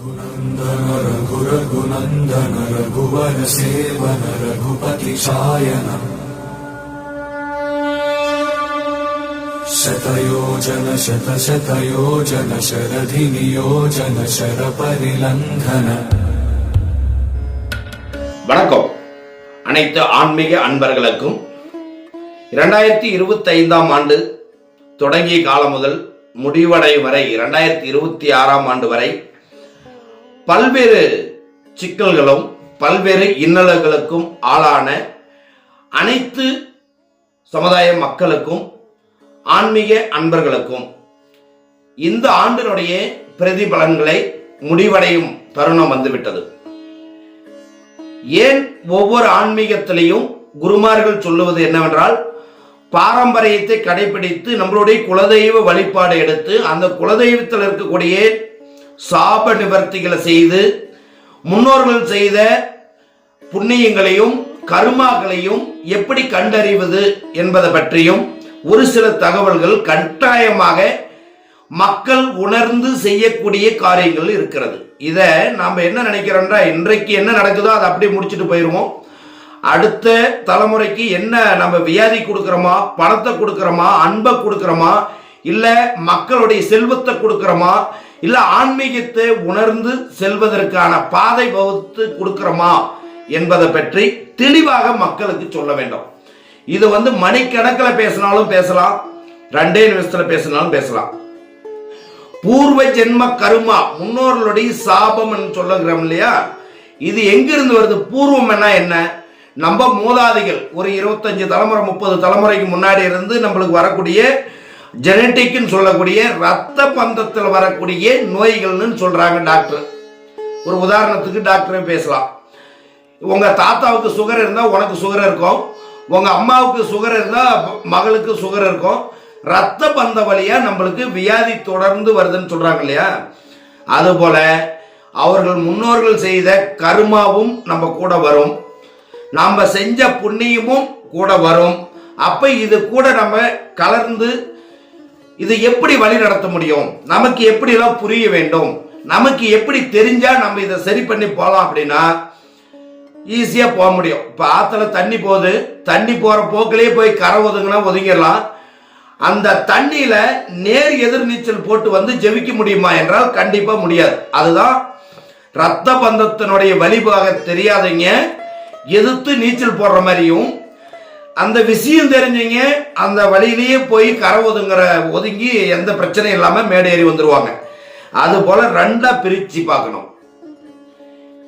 रघुनंदन रघुरघुनंदन रघुवर seven Raghupati Shayan शतयोजन शतशतयोजन शरधि नियोजन sir परिलंघन. வணக்கம். அனைத்து ஆன்மீக அன்பர்களுக்கும் 2025ஆம் ஆண்டு தொடங்கிய காலம் முதல் முடிவடையும் வரை 2026ஆம் ஆண்டு வரை பல்வேறு சிக்கல்களும் பல்வேறு இன்னல்களுக்கும் ஆளான அனைத்து சமுதாய மக்களுக்கும் ஆன்மீக அன்பர்களுக்கும் இந்த ஆண்டினுடைய பிரதிபலன்களை முடிவடையும் தருணம் வந்துவிட்டது. ஏன் ஒவ்வொரு ஆன்மீகத்திலையும் குருமார்கள் சொல்லுவது என்னவென்றால், பாரம்பரியத்தை கடைபிடித்து நம்மளுடைய குலதெய்வ வழிபாடு எடுத்து அந்த குலதெய்வத்தில் இருக்கக்கூடிய சாப நிவர்த்திகளை செய்து முன்னோர்கள் செய்த புண்ணியங்களையும் கர்மாக்களையும் எப்படி கண்டறிவது என்பதை பற்றியும் ஒரு சில தகவல்கள் கட்டாயமாக மக்கள் உணர்ந்து செய்யக்கூடிய காரியங்கள் இருக்கிறது. இதை நாம் என்ன நினைக்கிறோம்னா, இன்றைக்கு என்ன நடக்குதோ அதை அப்படியே முடிச்சுட்டு போயிடுவோம். அடுத்த தலைமுறைக்கு என்ன நம்ம வியாதி கொடுக்குறோமா, பணத்தை கொடுக்குறோமா, அன்பை கொடுக்குறோமா, இல்லை மக்களுடைய செல்வத்தை கொடுக்குறோமா, இல்லை ஆன்மீகத்தை உணர்ந்து செல்வதற்கான பாதை வகுத்து கொடுக்குறோமா என்பதை பற்றி தெளிவாக மக்களுக்கு சொல்ல வேண்டும். இது மணிக்கணக்கில் பேசினாலும் பேசலாம், 2 நிமிஷத்துல பேசினாலும் பேசலாம். பூர்வ ஜென்ம கருமா, முன்னோர்களுடைய சாபம் சொல்லுகிறோம் இல்லையா, இது எங்கிருந்து வருது? பூர்வம் என்ன? நம்ம மூதாதிகள் ஒரு 25 தலைமுறை 30 தலைமுறைக்கு முன்னாடி இருந்து நம்மளுக்கு வரக்கூடிய ஜெனட்டிக்னு சொல்லக்கூடிய ரத்த பந்தத்தில் வரக்கூடிய நோய்கள்னு சொல்றாங்க டாக்டர். ஒரு உதாரணத்துக்கு டாக்டரே பேசலாம். உங்க தாத்தாவுக்கு சுகர் இருந்தா உனக்கு சுகர் இருக்கும், உங்க அம்மாவுக்கு சுகர் இருந்தா மகளுக்கு சுகர் இருக்கும். ரத்த பந்த வழியா நம்மளுக்கு வியாதி தொடர்ந்து வருதுன்னு சொல்றாங்க இல்லையா, அதுபோல அவர்கள் முன்னோர்கள் செய்த கர்மாவும் நம்ம கூட வரும், நாம செஞ்ச புண்ணியமும் கூட வரும். அப்ப இது கூட நம்ம கலந்து இது எப்படி வழி நடத்த முடியும், நமக்கு எப்படி எல்லாம் புரிய வேண்டும், நமக்கு எப்படி தெரிஞ்சா நம்ம இதை சரி பண்ணி போகலாம் அப்படின்னா ஈஸியா போக முடியும். இப்ப ஆத்துல தண்ணி போகுது, தண்ணி போற போக்கிலேயே போய் கரை ஒதுங்கினா ஒதுங்கிடலாம். அந்த தண்ணியில நேர் எதிர் நீச்சல் போட்டு ஜெபிக்க முடியுமா என்றால் கண்டிப்பா முடியாது. அதுதான் ரத்த பந்தத்தினுடைய வழிபாக தெரியாதீங்க எதிர்த்து நீச்சல் போடுற மாதிரியும், அந்த விஷயம் தெரிஞ்சீங்க அந்த வழியிலேயே போய் கரை ஒதுங்கி எந்த பிரச்சனையும் இல்லாம மேடேறி வந்துருவாங்க. அது போல 2ஆ பிரிச்சு பார்க்கணும்.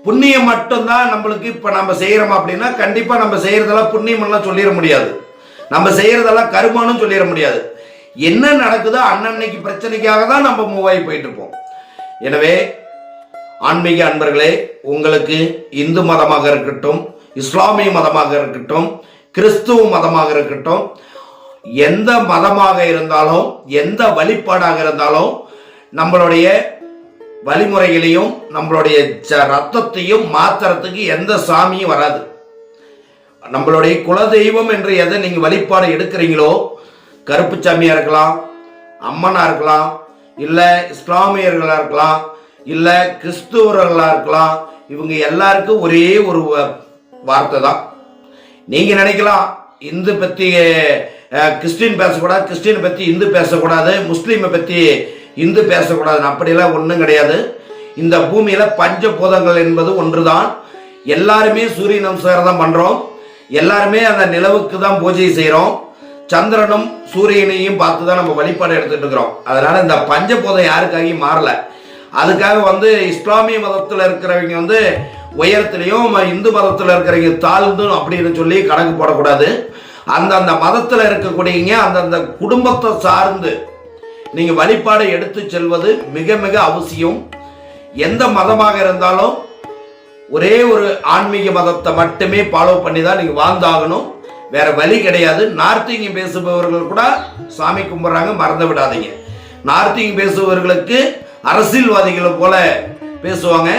புண்ணியம் மட்டும்தான் நம்மளுக்கு இப்ப நம்ம செய்யறோம் அப்படின்னா கண்டிப்பா நம்ம செய்யறதெல்லாம் புண்ணியம் எல்லாம் சொல்லிட முடியாது, நம்ம செய்யறதெல்லாம் கருமானும் சொல்லிட முடியாது. என்ன நடக்குதோ அன்னன்னைக்கு பிரச்சனைக்காக தான் நம்ம மூவாகி போயிட்டு இருப்போம். எனவே ஆன்மீக அன்பர்களே, உங்களுக்கு இந்து மதமாக இருக்கட்டும், இஸ்லாமிய மதமாக இருக்கட்டும், கிறிஸ்துவ மதமாக இருக்கட்டும், எந்த மதமாக இருந்தாலும் எந்த வழிபாடாக இருந்தாலும் நம்மளுடைய வழிமுறைகளையும் நம்மளுடைய ரத்தத்தையும் மாத்திரத்துக்கு எந்த சாமியும் வராது. நம்மளுடைய குலதெய்வம் என்று எதை நீங்க வழிபாடு எடுக்கிறீங்களோ, கருப்பு சாமியா இருக்கலாம், அம்மனா இருக்கலாம், இல்ல இஸ்லாமியர்களா இருக்கலாம், இல்ல கிறிஸ்துவர்களா இருக்கலாம், இவங்க எல்லாருக்கும் ஒரே ஒரு வார்த்தை தான். நீங்க நினைக்கலாம் இந்து பத்தி கிறிஸ்டின் பேசக்கூடாது, கிறிஸ்டின் பத்தி இந்து பேசக்கூடாது, முஸ்லீமை பத்தி இந்து பேசக்கூடாது. அப்படியெல்லாம் ஒன்றும் கிடையாது. இந்த பூமியில பஞ்சபூதங்கள் என்பது ஒன்றுதான். எல்லாருமே சூரிய நமஸ்காரம் தான் பண்றோம், எல்லாருமே அந்த நிலவுக்கு தான் பூஜை செய்யறோம், சந்திரனும் சூரியனையும் பார்த்து தான் நம்ம வழிபாடு எடுத்துட்டு இருக்கிறோம். அதனால இந்த பஞ்சபூதம் யாருக்காகவும் மாறல. அதுக்காக இஸ்லாமிய மதத்தில் இருக்கிறவங்க உயரத்திலையும் இந்து மதத்தில் இருக்கிறவங்க தாழ்ந்து அப்படின்னு சொல்லி கணக்கு போடக்கூடாது. அந்தந்த மதத்தில் இருக்கக்கூடியங்க அந்தந்த குடும்பத்தை சார்ந்து நீங்க வழிபாடு எடுத்து செல்வது மிக மிக அவசியம். எந்த மதமாக இருந்தாலும் ஒரே ஒரு ஆன்மீக மதத்தை மட்டுமே ஃபாலோ பண்ணி தான் நீங்க வாழ்ந்தாகணும், வேற வழி கிடையாது. நார்த் இந்தியன் பேசுபவர்கள் கூட சாமி கும்பிட்றாங்க, மறந்து விடாதீங்க. நார்த் இந்தியன் பேசுபவர்களுக்கு அரசியல்வாதிகளை போல பேசுவாங்க.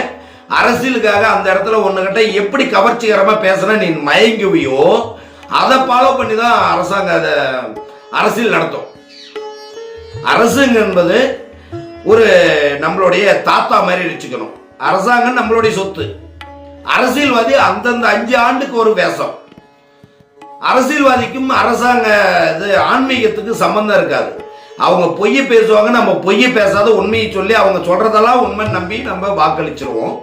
அரசியலுக்காக அந்த இடத்துல ஒண்ணுகிட்ட எப்படி கவர்ச்சிகரமா பேசினா நீ மயங்குவியோ அதை ஃபாலோ பண்ணி தான் அரசாங்கம் அதை அரசியல் நடத்தும். அரசுங்க என்பது ஒரு நம்மளுடைய தாத்தா மாதிரி வச்சுக்கணும். அரசாங்கம் நம்மளுடைய சொத்து. அரசியல்வாதி அந்தந்த 5 ஆண்டுக்கு ஒரு வேஷம். அரசியல்வாதிக்கும் அரசாங்க இது ஆன்மீகத்துக்கு சம்பந்தம் இருக்காது. அவங்க பொய்யை பேசுவாங்க, நம்ம பொய்யை பேசாத உண்மையை சொல்லி அவங்க சொல்றதெல்லாம் உண்மை நம்பி நம்ம வாக்களிச்சிருவோம்.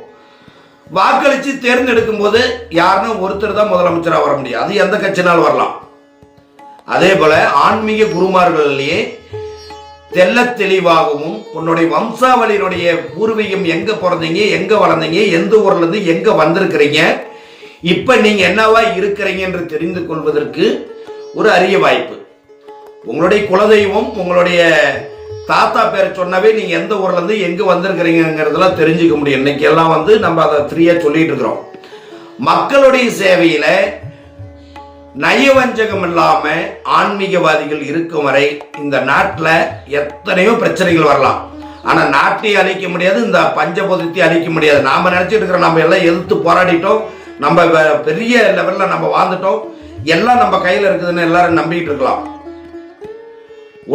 வாக்களித்து தேர்ந்தெடுக்கும் போது யாருன்னா ஒருத்தர் தான் முதலமைச்சராக வர முடியும். அது எந்த கட்சினாலும் வரலாம். அதே போல ஆன்மீக குருமார்களிலேயே தெல்ல தெளிவாகவும் உன்னுடைய வம்சாவளியினுடைய பூர்வீகம் எங்க பிறந்தீங்க, எங்க வளர்ந்தீங்க, எந்த ஊர்ல இருந்து எங்க வந்திருக்கிறீங்க, இப்ப நீங்க என்னவா இருக்கிறீங்க என்று தெரிந்து கொள்வதற்கு ஒரு அரிய வாய்ப்பு. உங்களுடைய குலதெய்வம், உங்களுடைய தாத்தா பேர் சொன்னாவே நீங்க எந்த ஊர்ல இருந்து எங்க வந்திருக்கிறீங்கிறதெல்லாம் தெரிஞ்சுக்க முடியும். இன்னைக்கு எல்லாம் நம்ம அதை ஃப்ரீயா சொல்லிட்டு இருக்கிறோம். மக்களுடைய சேவையில நயவஞ்சகம் இல்லாம ஆன்மீகவாதிகள் இருக்கும் வரை இந்த நாட்டில் எத்தனையோ பிரச்சனைகள் வரலாம். ஆனா நாட்டையும் அழிக்க முடியாது, இந்த பஞ்சபூதத்தை அழிக்க முடியாது. நாம நினைச்சிட்டு இருக்கிறோம் நம்ம எல்லாம் எதிர்த்து போராடிட்டோம், நம்ம பெரிய லெவல்ல நம்ம வாழ்ந்துட்டோம், எல்லாம் நம்ம கையில இருக்குதுன்னு எல்லாரும் நம்பிட்டு இருக்கலாம்.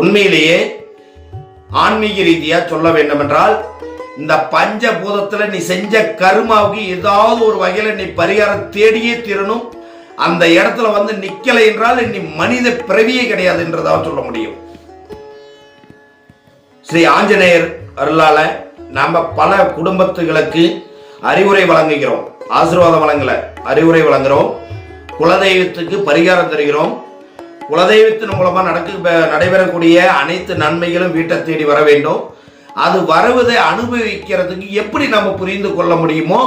உண்மையிலேயே ஆன்மீக ரீதியா சொல்ல வேண்டும் என்றால், இந்த பஞ்சபூதத்துல நீ செஞ்ச கர்மாவுக்கு ஏதாவது ஒரு வகையில நீ பரிகாரம் தேடியே தீரணும். அந்த இடத்துல நிக்கலை என்றால் நீ மனித பிறவியே கிடையாது என்றதான் சொல்ல முடியும். ஸ்ரீ ஆஞ்சநேயர் அருளால நாம பல குடும்பத்துகளுக்கு அறிவுரை வழங்குகிறோம், ஆசீர்வாதம் வழங்கல, அறிவுரை வழங்குகிறோம். குலதெய்வத்துக்கு பரிகாரம் தருகிறோம். குலதெய்வத்தின் மூலமா நடைபெறக்கூடிய அனைத்து நன்மைகளும் வீட்டை தேடி வர வேண்டும். அது வருவதை அனுபவிக்கிறதுக்கு எப்படி நம்ம புரிந்து கொள்ள முடியுமோ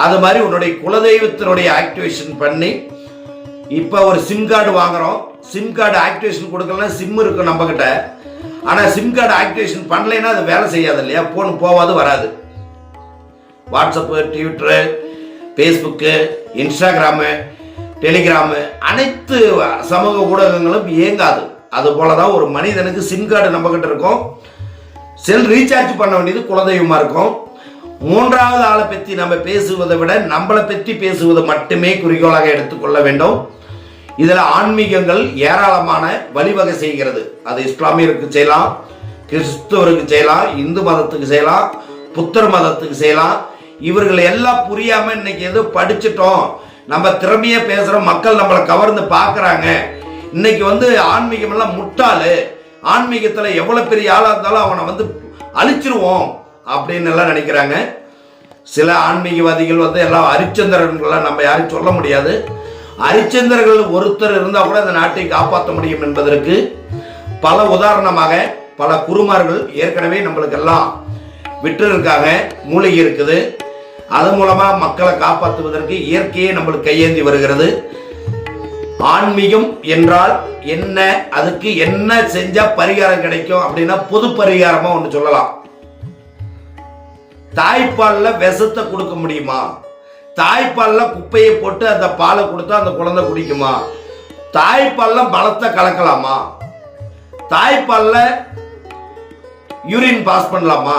அது மாதிரி உன்னுடைய குலதெய்வத்தினுடைய ஆக்டிவேஷன் பண்ணி, இப்போ ஒரு சிம் கார்டு வாங்குறோம், சிம் கார்டு ஆக்டிவேஷன் கொடுக்கலாம், சிம் இருக்கு நம்ம கிட்ட. ஆனால் சிம் கார்டு ஆக்டிவேஷன் பண்ணலைன்னா அது வேலை செய்யாது இல்லையா, போன் போவாது வராது. WhatsApp, Twitter, Facebook, Instagram, Telegram அனைத்து சமூக ஊடகங்களும் இயங்காது. அது போலதான் ஒரு மனிதனுக்கு சிம் கார்டு நம்ம கிட்ட இருக்கும், செல் ரீசார்ஜ் பண்ண வேண்டியது குலதெய்வமா இருக்கும். மூன்றாவது ஆளை பற்றி நம்ம பேசுவதை விட நம்மளை பற்றி பேசுவதை மட்டுமே குறிக்கோளாக எடுத்துக்கொள்ள வேண்டும். இதில் ஆன்மீகங்கள் ஏராளமான வழிவகை செய்கிறது. அது இஸ்லாமியருக்கு செய்யலாம், கிறிஸ்துவருக்கு செய்யலாம், இந்து மதத்துக்கு செய்யலாம், புத்தர் மதத்துக்கு செய்யலாம். இவர்கள் எல்லாம் புரியாம இன்னைக்கு ஏதோ படிச்சுட்டோம், நம்ம திறமையா பேசுறோம், மக்கள் நம்மளை கவர்ந்து பார்க்கறாங்க, இன்னைக்கு ஆன்மீகம் எல்லாம் முட்டாளு, ஆன்மீகத்துல எவ்வளவு பெரிய ஆளா இருந்தாலும் அவனை அழிச்சிருவோம் அப்படின்னு எல்லாம் நினைக்கிறாங்க. சில ஆன்மீகவாதிகள் எல்லாம் ஹரிச்சந்திரன்கள்லாம் நம்ம யாரும் சொல்ல முடியாது. ஹரிச்சந்திரர்கள் ஒருத்தர் இருந்தா கூட இந்த நாட்டை காப்பாற்ற முடியும் என்பதற்கு பல உதாரணமாக பல குருமார்கள் ஏற்கனவே நம்மளுக்கு எல்லாம் விட்டு இருக்காங்க. மூலிகை இருக்குது, அது மூலமா மக்களை காப்பாற்றுவதற்கு இயற்கையே நம்மளுக்கு கையேந்தி வருகிறது. ஆன்மீகம் என்றால் என்ன, அதுக்கு என்ன செஞ்சா பரிகாரம் கிடைக்கும் அப்படின்னா பொது பரிகாரமா ஒன்று சொல்லலாம். தாய்ப்பால்ல விஷத்தை கொடுக்க முடியுமா? தாய்ப்பால்ல குப்பையை போட்டு அந்த பாலை கொடுத்தா அந்த குழந்தை குடிக்குமா? தாய்ப்பால்ல பலத்தை கலக்கலாமா? தாய்ப்பால்ல யூரின் பாஸ் பண்ணலாமா?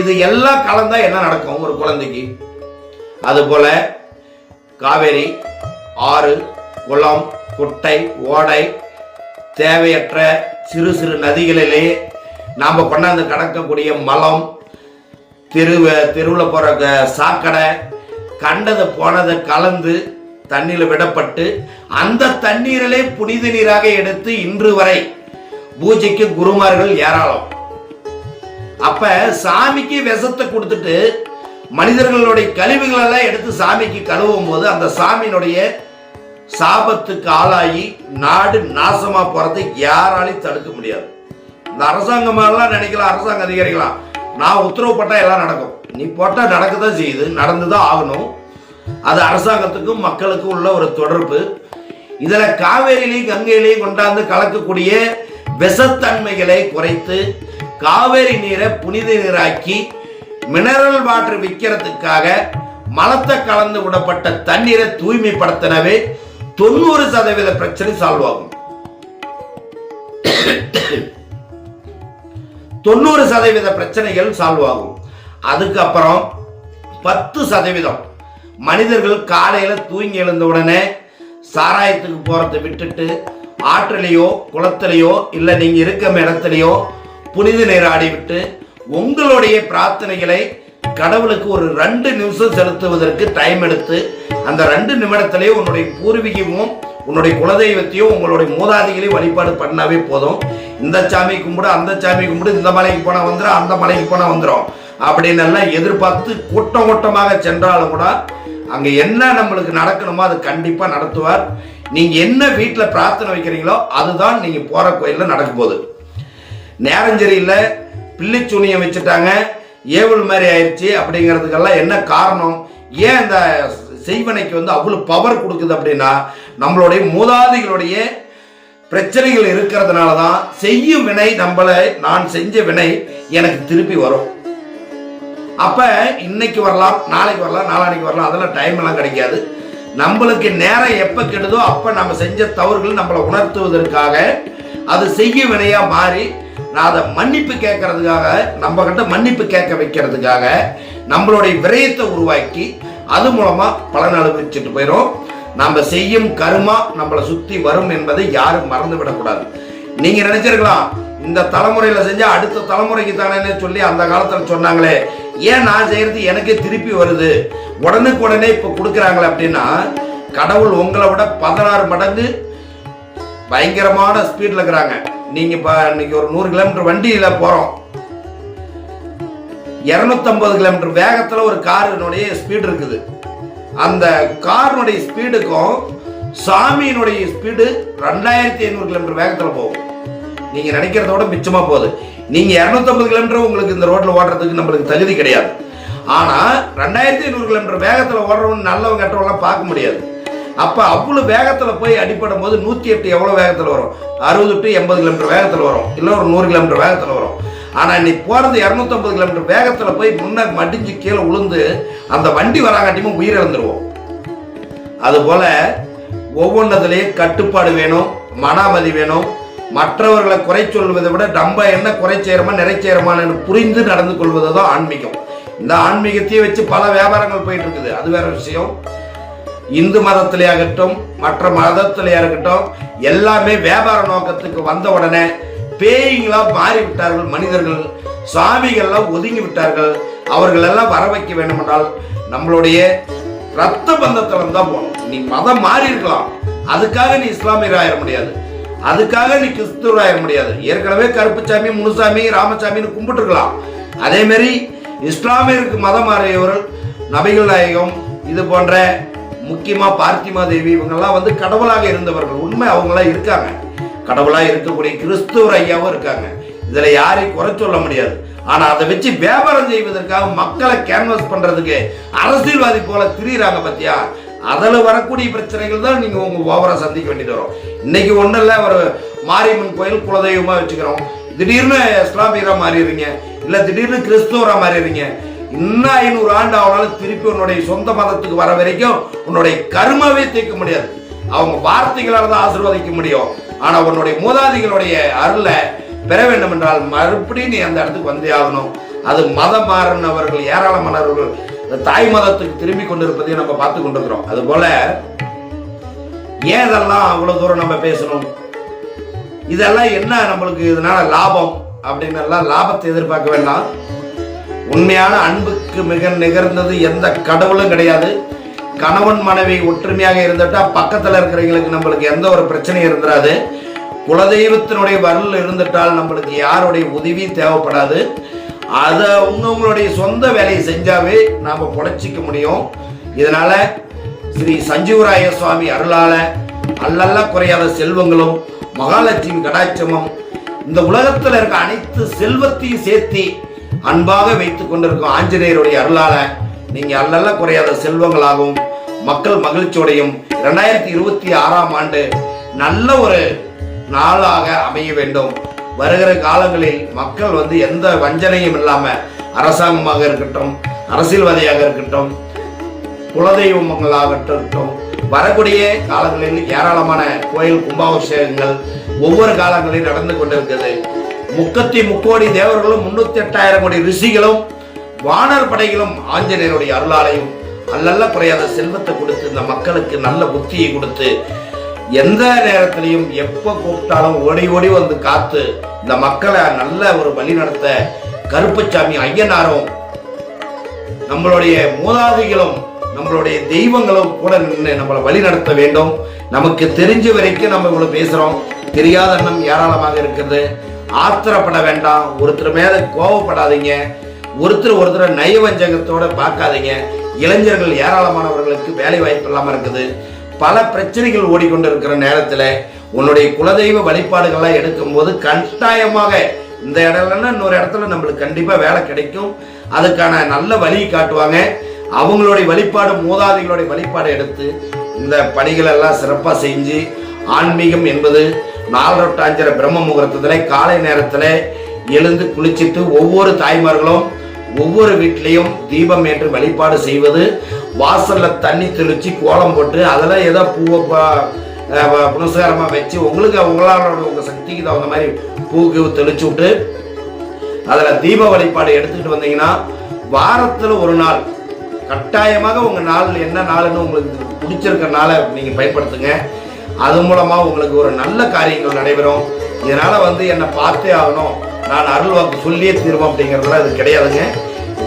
இது எல்லாம் கலந்தா என்ன நடக்கும் ஒரு குழந்தைக்கு? அதுபோல காவேரி, ஆறு, குளம், குட்டை, ஓடை, தேவையற்ற சிறு சிறு நதிகளிலே நாம கொண்டாந்து கடக்கக்கூடிய மலம், தெருவில் போற சாக்கடை, கண்டதை போனதை கலந்து தண்ணீரில் விடப்பட்டு அந்த தண்ணீரிலே புனித நீராக எடுத்து இன்று வரை பூஜைக்கு குருமார்கள் ஏராளம். அப்ப சாமிக்கு விஷத்தை கொடுத்துட்டு மனிதர்களுடைய கழிவுகள் எல்லாம் எடுத்து சாமிக்கு கழுவும் போது அந்த சாமியினுடைய சாபத்துக்கு ஆளாகி நாடு நாசமா போறதை யாராலையும் தடுக்க முடியாது. இந்த அரசாங்கமெல்லாம் நினைக்கலாம், அரசாங்க அதிகாரிகளாம் நான் உத்தரவு போட்டா எல்லாம் நடக்கும். நீ போட்டா நடக்கதான் செய்யுது, நடந்துதான் ஆகணும். அது அரசாங்கத்துக்கும் மக்களுக்கும் உள்ள ஒரு தொடர்பு. இதுல காவேரியிலையும் கங்கையிலையும் கொண்டாந்து கலக்கக்கூடிய விஷத்தன்மைகளை குறைத்து காவேரி நீரை புனித நீராக்கி மினரல் வாட்டர் விற்கிறதுக்காக மலத்தை கலந்து விடப்பட்ட தண்ணீரை தூய்மைப்படுத்தினவே 90% பிரச்சனை சால்வ் ஆகும். 90% பிரச்சனைகள் சால்வ் ஆகும். அதுக்கப்புறம் 10% மனிதர்கள் காலையில தூங்கி எழுந்த உடனே சாராயத்துக்கு போறதை விட்டுட்டு ஆற்றிலேயோ குளத்திலேயோ இல்ல நீங்க இருக்கும் இடத்திலேயோ புனித நீராடி விட்டு உங்களுடைய பிரார்த்தனைகளை கடவுளுக்கு ஒரு 2 நிமிஷம் செலுத்துவதற்கு டைம் எடுத்து அந்த 2 நிமிடத்திலே உன்னுடைய பூர்வீகமும் உன்னுடைய குலதெய்வத்தையும் உங்களுடைய மூதாதிகளையும் வழிபாடு பண்ணாவே போதும். இந்த சாமி கும்பிடு, அந்த சாமி கும்பிடு, இந்த மலைக்கு போனா வந்துடும், அந்த மலைக்கு போனா வந்துடும் அப்படின்னு எல்லாம் எதிர்பார்த்து கூட்டம் கூட்டமாக சென்றாலும் கூட அங்க என்ன நம்மளுக்கு நடக்கணுமோ அது கண்டிப்பா நடத்துவார். நீங்க என்ன வீட்டுல பிரார்த்தனை வைக்கிறீங்களோ அதுதான் நீங்க போற கோயில்ல நடக்கும் போது. நேரம் சரியில்லை, பிள்ளைச்சூனியம் வச்சுட்டாங்க, ஏவல் மாதிரி ஆயிடுச்சு அப்படிங்கிறதுக்கெல்லாம் என்ன காரணம்? ஏன் இந்த செய்வனைக்கு அவ்வளவு பவர் கொடுக்குது அப்படின்னா நம்மளுடைய மூதாதிகளுடைய பிரச்சனைகள் இருக்கிறதுனால தான் செய்யும் வினை நான் செஞ்ச வினை எனக்கு திருப்பி வரும். அப்ப இன்னைக்கு வரலாம், நாளைக்கு வரலாம், நாளானைக்கு வரலாம், அதெல்லாம் டைம் எல்லாம் கிடைக்காது. நம்மளுக்கு நேரம் எப்ப கெடுதோ அப்ப நம்ம செஞ்ச தவறுகள் நம்மளை உணர்த்துவதற்காக அது செய்ய வினையா மாறி நான் அதை மன்னிப்பு கேட்கறதுக்காக, நம்ம கிட்ட மன்னிப்பு கேட்க வைக்கிறதுக்காக நம்மளுடைய விரயத்தை உருவாக்கி அது மூலமா பலன் அனுபவிச்சுட்டு போயிடும். நம்ம செய்யும் கர்மா நம்மளை சுத்தி வரும் என்பதை யாரும் மறந்து விடக்கூடாது. நீங்க நினைச்சிருக்கலாம் இந்த தலைமுறையில செஞ்சா அடுத்த தலைமுறைக்கு தானே சொல்லி அந்த காலத்துல சொன்னாங்களே, ஏன் நான் செய்யறது எனக்கே திருப்பி வருது, உடனுக்கு உடனே இப்ப கொடுக்குறாங்களே அப்படின்னா, கடவுள் உங்களை விட 16 மடங்கு பயங்கரமான ஸ்பீட்ல இருக்கிறாங்க. நீங்க இன்னைக்கு ஒரு 100 கிலோமீட்டர் வண்டியில போறோம், 250 கிலோமீட்டர் வேகத்துல ஒரு காரினுடைய ஸ்பீடு இருக்குது. அந்த காரினுடைய ஸ்பீடுக்கும் சாமியினுடைய ஸ்பீடு 2500 கிலோமீட்டர் வேகத்துல போகும். நீங்க நினைக்கிறத விட மிச்சமா போகுது. நீங்க 250 கிலோமீட்டர் உங்களுக்கு இந்த ரோட்ல ஓடுறதுக்கு நம்மளுக்கு தகுதி கிடையாது. ஆனா 2500 கிலோமீட்டர் வேகத்துல ஓடுறவங்க நல்லவங்க கெட்டவங்களாம் பார்க்க முடியாது. அப்ப அவ்வளவு வேகத்துல போய் அடிப்படும் போது 108 எவ்வளவு வேகத்துல வரும்? 60 to 80 கிலோமீட்டர் வேகத்துல வரும், இல்ல ஒரு 100 கிலோமீட்டர் வேகத்துல வரும். ஆனா இன்னைக்கு போறது 250 கிலோமீட்டர் வேகத்துல போய் முன்ன மடிஞ்சு கீழே உளுந்து அந்த வண்டி வராங்காட்டியும் உயிரிழந்துருவோம். அது போல ஒவ்வொன்றதுலயும் கட்டுப்பாடு வேணும், மனாமதி வேணும். மற்றவர்களை குறை சொல்வதை விட நம்ம என்ன குறை செய்யறோமா நிறை செய்யறோமான்னு புரிந்து நடந்து கொள்வதுதான் ஆன்மீகம். இந்த ஆன்மீகத்தையே வச்சு பல வியாபாரங்கள் போயிட்டு இருக்குது, அது வேற விஷயம். இந்து மதத்திலே ஆகட்டும் மற்ற மதத்திலே இருக்கட்டும் எல்லாமே வியாபார நோக்கத்துக்கு வந்த உடனே பேய்களா மாறிவிட்டார்கள் மனிதர்கள். சாமிகள்லாம் ஒதுங்கி விட்டார்கள். அவர்கள் எல்லாம் வர வைக்க வேண்டும் என்றால் நம்மளுடைய ரத்த பந்தத்துல தான் போகணும். நீ மதம் மாறி இருக்கலாம், அதுக்காக நீ இஸ்லாமியர் ஆயிட முடியாது, அதுக்காக நீ கிறிஸ்துவர் ஆயிட முடியாது. ஏற்கனவே கருப்புசாமி, முனுசாமி, ராமசாமின்னு கும்பிட்டு இருக்கலாம். அதே மாதிரி இஸ்லாமியருக்கு மதம் மாறியவர்கள் நபிகள் நாயகம் இது போன்ற முக்கியமா பார்த்திமா தேவி இவங்கெல்லாம் கடவுளாக இருந்தவர்கள். உண்மை அவங்களாம் இருக்காங்க, கடவுளா இருக்கக்கூடிய கிறிஸ்துவர் ஐயாவும் இருக்காங்க. இதுல யாரையும் குறை சொல்ல முடியாது. ஆனா அதை வச்சு வியாபாரம் செய்வதற்காக மக்களை கேன்வாஸ் பண்றதுக்கு அரசியல்வாதி போல திரியிறாங்க பத்தியா. அதுல வரக்கூடிய பிரச்சனைகள் தான் நீங்க உங்க ஓவரா சந்திக்க வேண்டியது வரும். இன்னைக்கு ஒண்ணு இல்ல, ஒரு மாரியம்மன் கோயில் குலதெய்வமா வச்சுக்கிறோம், திடீர்னு இஸ்லாமியரா மாறிடுறீங்க, இல்ல திடீர்னு கிறிஸ்துவரா மாறிடுறீங்க. இன்னும் 500 ஆண்டு ஆனாலும் திருப்பி உன்னுடைய சொந்த மதத்துக்கு வர வரைக்கும் உன்னுடைய கர்மாவே தீர்க்க முடியாது. அவங்க வார்த்தைகளால் தான் ஆசீர்வதிக்க முடியும். ஆனா உன்னுடைய மூதாதிகளுடைய அருளை பெற வேண்டும் என்றால் மறுபடியும் நீ அந்த இடத்துக்கு வந்தே ஆகணும். அது மதம் மாறினவர்கள் ஏராளமானவர்கள் தாய் மதத்துக்கு திரும்பி கொண்டிருப்பதையும் நம்ம பார்த்து கொண்டிருக்கிறோம். அது போல ஏன் இதெல்லாம் அவ்வளவு தூரம் நம்ம பேசணும்? இதெல்லாம் என்ன நம்மளுக்கு இதனால லாபம் அப்படின்னு எல்லாம் லாபத்தை எதிர்பார்க்க வேண்டாம். உண்மையான அன்புக்கு மிக நிகர்ந்தது எந்த கடவுளும் கிடையாது. கணவன் மனைவி ஒற்றுமையாக இருந்துட்டா பக்கத்துல இருக்கிறவங்களுக்கு நம்மளுக்கு எந்த ஒரு பிரச்சனையும் இருந்துடாது. குலதெய்வத்தினுடைய வரல் இருந்துட்டால் நம்மளுக்கு யாருடைய உதவியும் தேவைப்படாது. அதை உங்களுடைய சொந்த வேலையை செஞ்சாவே நாம பொழைச்சிக்க முடியும். இதனால ஸ்ரீ சஞ்சீவராய சுவாமி அருளால அல்லல்ல குறையாத செல்வங்களும் மகாலட்சுமி கடாட்சமும் இந்த உலகத்தில் இருக்க அனைத்து செல்வத்தையும் சேர்த்தி அன்பாக வைத்துக் கொண்டிருக்கும் ஆஞ்சநேயருடைய அருளால நீங்க அல்லல்ல குறையாத செல்வங்களாகவும் மக்கள் மகிழ்ச்சியோடையும் 2026ஆம் ஆண்டு நல்ல ஒரு நாளாக அமைய வேண்டும். வருகிற காலங்களில் மக்கள் எந்த வஞ்சனையும் இல்லாம அரசாங்கமாக இருக்கட்டும், அரசியல்வாதியாக இருக்கட்டும், குலதெய்வங்களாகட்டும் வரக்கூடிய காலங்களில் ஏராளமான கோயில் கும்பாபிஷேகங்கள் ஒவ்வொரு காலங்களில் நடந்து கொண்டிருக்கிறது. 33 தேவர்களும் 308,000 கோடி ரிஷிகளும் வானர் படைகளும் ஆஞ்சநேயருடைய அருளாலையும் அல்லல்ல குறையாத செல்வத்தை கொடுத்து இந்த மக்களுக்கு நல்ல புத்தியை கொடுத்து எந்த நேரத்திலையும் எப்ப கூப்பிட்டாலும் ஓடி ஓடி காத்து இந்த மக்களை நல்ல ஒரு வழி நடத்த கருப்பசாமி ஐயனாரும் நம்மளுடைய மூதாதிகளும் நம்மளுடைய தெய்வங்களும் கூட நின்று நம்மளை வழி நடத்த வேண்டும். நமக்கு தெரிஞ்ச வரைக்கும் நம்ம இவ்வளவு பேசுறோம். தெரியாத எண்ணம் ஏராளமாக இருக்கிறது. ஆத்திரப்பட வேண்டாம். ஒருத்தர் மேல கோபப்படாதீங்க. ஒருத்தர் நயவஞ்சகத்தோட பார்க்காதீங்க. இளைஞர்கள் ஏராளமானவர்களுக்கு வேலை வாய்ப்பு இல்லாம இருக்குது. பல பிரச்சனைகள் ஓடிக்கொண்டு இருக்கிற நேரத்துல உன்னுடைய குலதெய்வ வழிபாடுகள்லாம் எடுக்கும் போது கட்டாயமாக இந்த இடம்னா இன்னொரு இடத்துல நம்மளுக்கு கண்டிப்பா வேலை கிடைக்கும். அதுக்கான நல்ல வழி காட்டுவாங்க. அவங்களுடைய வழிபாடு, மூதாதிகளுடைய வழிபாடு எடுத்து இந்த பணிகள் எல்லாம் சிறப்பா செஞ்சு, ஆன்மீகம் என்பது 4:05 பிரம்ம முகூர்த்தத்துல காலை நேரத்துல எழுந்து குளிச்சுட்டு ஒவ்வொரு தாய்மார்களும் ஒவ்வொரு வீட்லையும் தீபம் ஏற்று வழிபாடு செய்வது, வாசல்ல தண்ணி தெளிச்சு கோலம் போட்டு அதில் ஏதோ பூவை புனஸ்காரமா வச்சு உங்களுக்கு உங்க சக்திக்கு தகுந்த மாதிரி பூக்கு தெளிச்சு விட்டு அதில் தீப வழிபாடு எடுத்துக்கிட்டு வந்தீங்கன்னா வாரத்தில் ஒரு நாள் கட்டாயமாக உங்க நாள் என்ன நாள்னு உங்களுக்கு பிடிச்சிருக்கிற நாளை நீங்க பயன்படுத்துங்க. அது மூலமா உங்களுக்கு ஒரு நல்ல காரியங்கள் நடைபெறும். இதனால என்னை பார்த்தே ஆகணும், நான் அருள் வாக்கு சொல்லியே தீர்வோம் அப்படிங்கிறதுலாம் இது கிடையாதுங்க.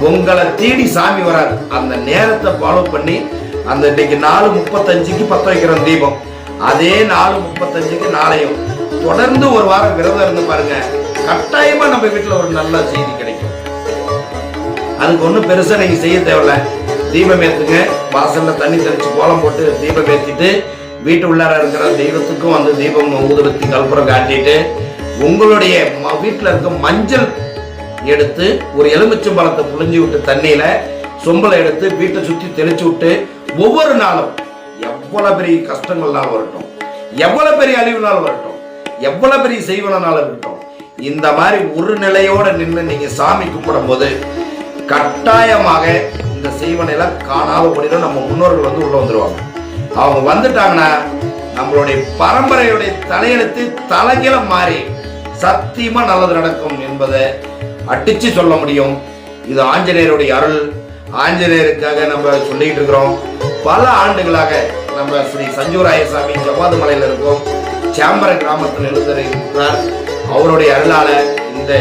உங்களை தேடி சாமி வராது. அந்த நேரத்தை ஃபாலோ பண்ணி அந்த இன்னைக்கு 4:35க்கு பற்ற வைக்கிற தீபம், அதே 4:35க்கு நாளையும் தொடர்ந்து ஒரு வாரம் விரதம் இருந்து பாருங்க. கட்டாயமா நம்ம வீட்டுல ஒரு நல்ல செய்தி கிடைக்கும். அதுக்கு ஒன்றும் பெருசா நீங்க செய்ய தேவையில்ல. தீபம் ஏத்துங்க, வாசல்ல தண்ணி தெளிச்சு கோலம் போட்டு தீபம் ஏற்றிட்டு வீட்டு உள்ளார இருக்கிற தெய்வத்துக்கும் தீபம் ஊதுபத்தி கற்பூரம் காட்டிட்டு உங்களுடைய வீட்டில் இருக்க மஞ்சள் எடுத்து ஒரு எலுமிச்சம்பழத்தை புழிஞ்சு விட்டு தண்ணியில சொம்பலை எடுத்து வீட்டை சுற்றி தெளிச்சு விட்டு ஒவ்வொரு நாளும் எவ்வளவு பெரிய கஷ்டங்கள்னாலும் வரட்டும், எவ்வளவு பெரிய அழிவுனாலும் வரட்டும், எவ்வளவு பெரிய செய்வனாலும் இருக்கட்டும், இந்த மாதிரி ஒரு நிலையோட நின்று நீங்க சாமி கும்பிடும் போது கட்டாயமாக இந்த செய்வனையெல்லாம் காணாத படிதான் நம்ம முன்னோர்கள் உள்ள வந்துருவாங்க. அவங்க வந்துட்டாங்கன்னா நம்மளுடைய பரம்பரையுடைய தலையெழுத்து தலைகீழ மாறி சத்தியமா நல்லது நடக்கும் என்பதை அடிச்சு சொல்ல முடியும். இது ஆஞ்சநேயருடைய அருள். ஆஞ்சநேயருக்காக நம்ம சொல்லிட்டு இருக்கிறோம். பல ஆண்டுகளாக நம்ம ஸ்ரீ சஞ்சூராயசாமி ஜவ்வாது மலையில் இருக்கோம். சேம்பர கிராமத்தில் எழுதுகிறார். அவருடைய அருளால இந்த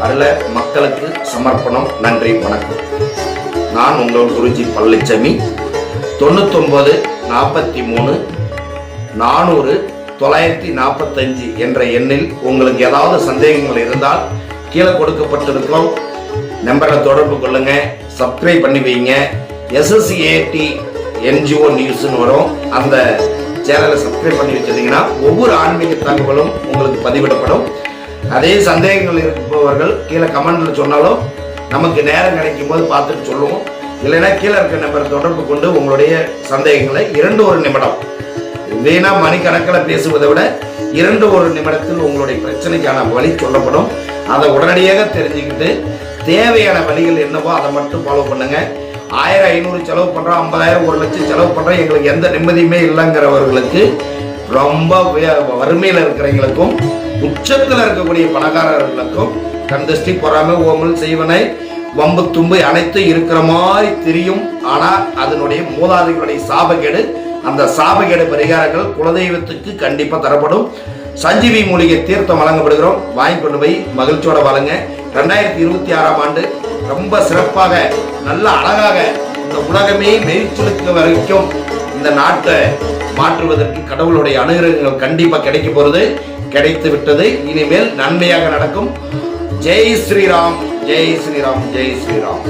அருளை மக்களுக்கு சமர்ப்பணம். நன்றி, வணக்கம். நான் உங்கள் குருஜி பழனிசாமி. 99 43 400 945 என்ற எண்ணில் உங்களுக்கு ஏதாவது சந்தேகங்கள் இருந்தால் கீழே கொடுக்கப்பட்டிருக்கிறோம் நம்பரை தொடர்பு கொள்ளுங்க. சப்ஸ்கிரைப் பண்ணி வைங்க. SSAT NGO நியூஸ்னு வரும். அந்த சேனலை சப்ஸ்கிரைப் பண்ணி வச்சிருந்தீங்கன்னா ஒவ்வொரு ஆன்மீக தகவலும் உங்களுக்கு பதிவிடப்படும். அதே சந்தேகங்கள் இருப்பவர்கள் கீழே கமெண்ட்ல சொன்னாலும் நமக்கு நேரம் கிடைக்கும் போது பார்த்துட்டு சொல்லுவோம். இல்லைன்னா கீழே இருக்க நம்பரை தொடர்பு கொண்டு உங்களுடைய சந்தேகங்களை 2-1 நிமிடம், வீணா மணிக்கணக்கில் பேசுவதை விட 2-1 நிமிடத்தில் உங்களுடைய பிரச்சனைக்கான வழி சொல்லப்படும். அதை உடனடியாக தெரிஞ்சுக்கிட்டு தேவையான வழிகள் என்னவோ அதை மட்டும் ஃபாலோ பண்ணுங்க. 1000-500 செலவு பண்றோம், 50,000 1 லட்சம் செலவு பண்றோம், எங்களுக்கு எந்த நிம்மதியுமே இல்லைங்கிறவர்களுக்கு, ரொம்ப வறுமையில் இருக்கிறவங்களுக்கும் உச்சத்தில் இருக்கக்கூடிய பணக்காரர்களுக்கும் கந்தஷ்டி பொறாமை ஓமல் செய்வனை வம்பு தும்பு அனைத்து இருக்கிற மாதிரி தெரியும். ஆனா அதனுடைய மூதாதைகளுடைய சாபகேடு, அந்த சாபகேடு பரிகாரங்கள் குலதெய்வத்துக்கு கண்டிப்பா தரப்படும். சஞ்சீவி மூலிகை தீர்த்தம் வழங்கப்படுகிறோம். வாங்கி கொண்டு போய் மகிழ்ச்சியோட வாழுங்க. 2026ஆம் ஆண்டு ரொம்ப சிறப்பாக நல்ல அழகாக இந்த உலகமே மெய்ச்சலுக்கு வரைக்கும் இந்த நாட்டை மாற்றுவதற்கு கடவுளுடைய அனுகிரகங்கள் கண்டிப்பா கிடைக்க போறது, கிடைத்து விட்டது. இனிமேல் நன்மையாக நடக்கும். ஜெய் ஸ்ரீராம், ஜெய் ஸ்ரீராம், ஜெய் ஸ்ரீராம்.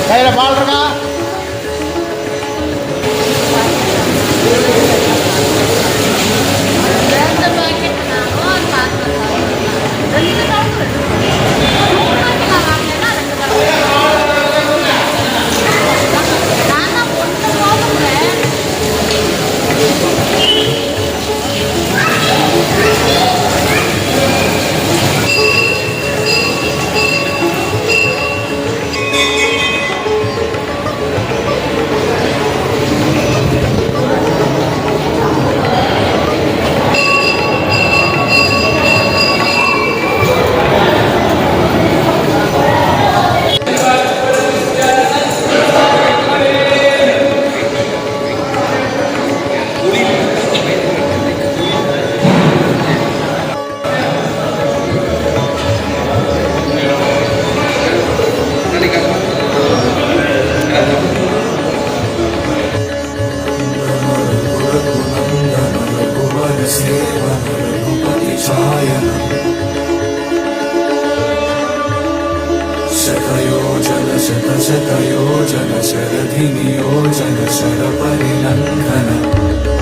கையில் பால் இருக்கா? शत शत योजन शरधि नियोजन शर परिलङ्घन